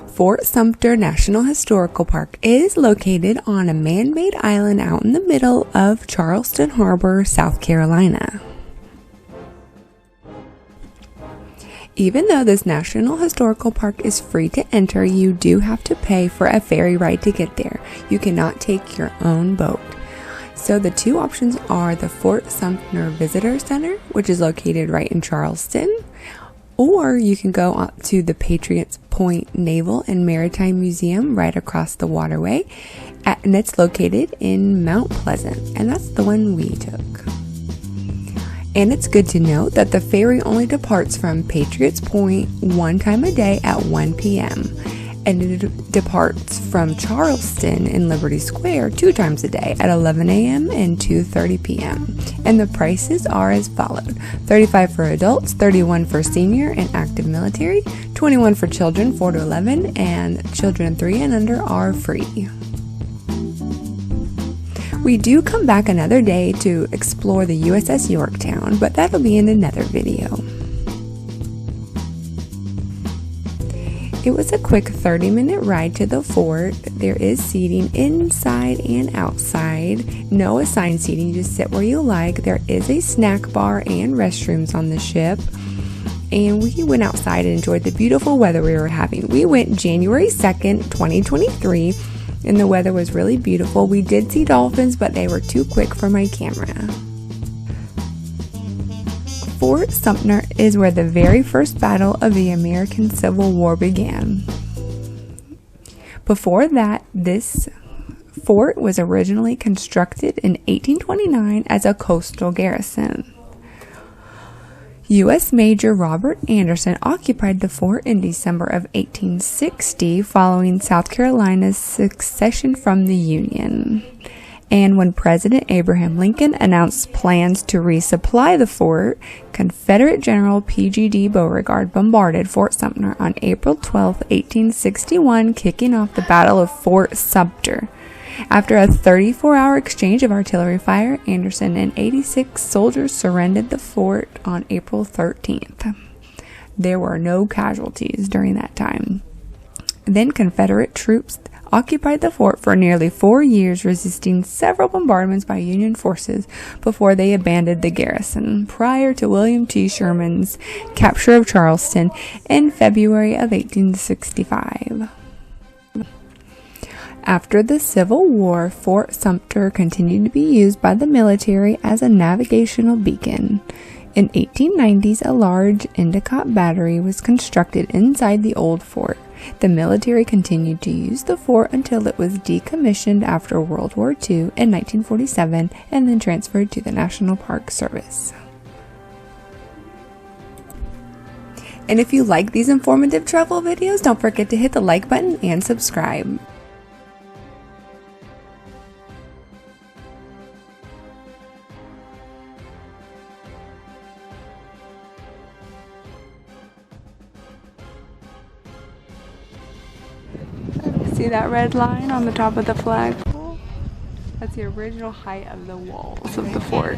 Fort Sumter National Historical Park is located on a man-made island out in the middle of Charleston Harbor, South Carolina. Even though this National Historical Park is free to enter, you do have to pay for a ferry ride to get there. You cannot take your own boat. So the two options are the Fort Sumter Visitor Center, which is located right in Charleston, or you can go up to the Patriots Point Naval and Maritime Museum right across the waterway, and it's located in Mount Pleasant, and that's the one we took. And it's good to note that the ferry only departs from Patriots Point one time a day at 1 p.m. and it departs from Charleston in Liberty Square 2 times a day at 11 a.m. and 2:30 p.m. And the prices are as followed: $35 for adults, $31 for senior and active military, $21 for children 4 to 11, and children 3 and under are free. We do come back another day to explore the USS Yorktown, but that'll be in another video. It was a quick 30-minute ride to the fort. There is seating inside and outside. No assigned seating, you just sit where you like. There is a snack bar and restrooms on the ship. And we went outside and enjoyed the beautiful weather we were having. We went January 2nd, 2023. And the weather was really beautiful. We did see dolphins, but they were too quick for my camera. Fort Sumter is where the very first battle of the American Civil War began. Before that, this fort was originally constructed in 1829 as a coastal garrison. U.S. Major Robert Anderson occupied the fort in December of 1860 following South Carolina's secession from the Union. And when President Abraham Lincoln announced plans to resupply the fort, Confederate General P.G.D. Beauregard bombarded Fort Sumter on April 12, 1861, kicking off the Battle of Fort Sumter. After a 34-hour exchange of artillery fire, Anderson and 86 soldiers surrendered the fort on April 13th. There were no casualties during that time. Then Confederate troops occupied the fort for nearly 4 years, resisting several bombardments by Union forces before they abandoned the garrison, prior to William T. Sherman's capture of Charleston in February of 1865. After the Civil War, Fort Sumter continued to be used by the military as a navigational beacon. In 1890s, a large Endicott battery was constructed inside the old fort. The military continued to use the fort until it was decommissioned after World War II in 1947 and then transferred to the National Park Service. And if you like these informative travel videos, don't forget to hit the like button and subscribe. See that red line on the top of the flagpole? That's the original height of the walls of the fort.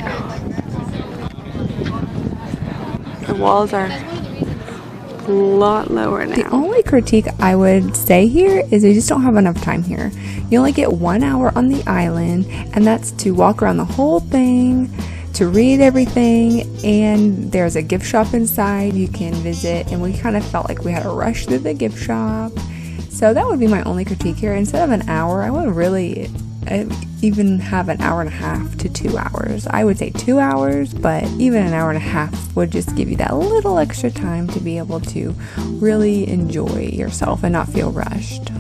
The walls are a lot lower now. The only critique I would say here is we just don't have enough time here. You only get 1 hour on the island, and that's to walk around the whole thing, to read everything, and there's a gift shop inside you can visit, and we kind of felt like we had to rush through the gift shop. So that would be my only critique here. Instead of an hour, I would really even have an hour and a half to 2 hours. I would say 2 hours, but even an hour and a half would just give you that little extra time to be able to really enjoy yourself and not feel rushed.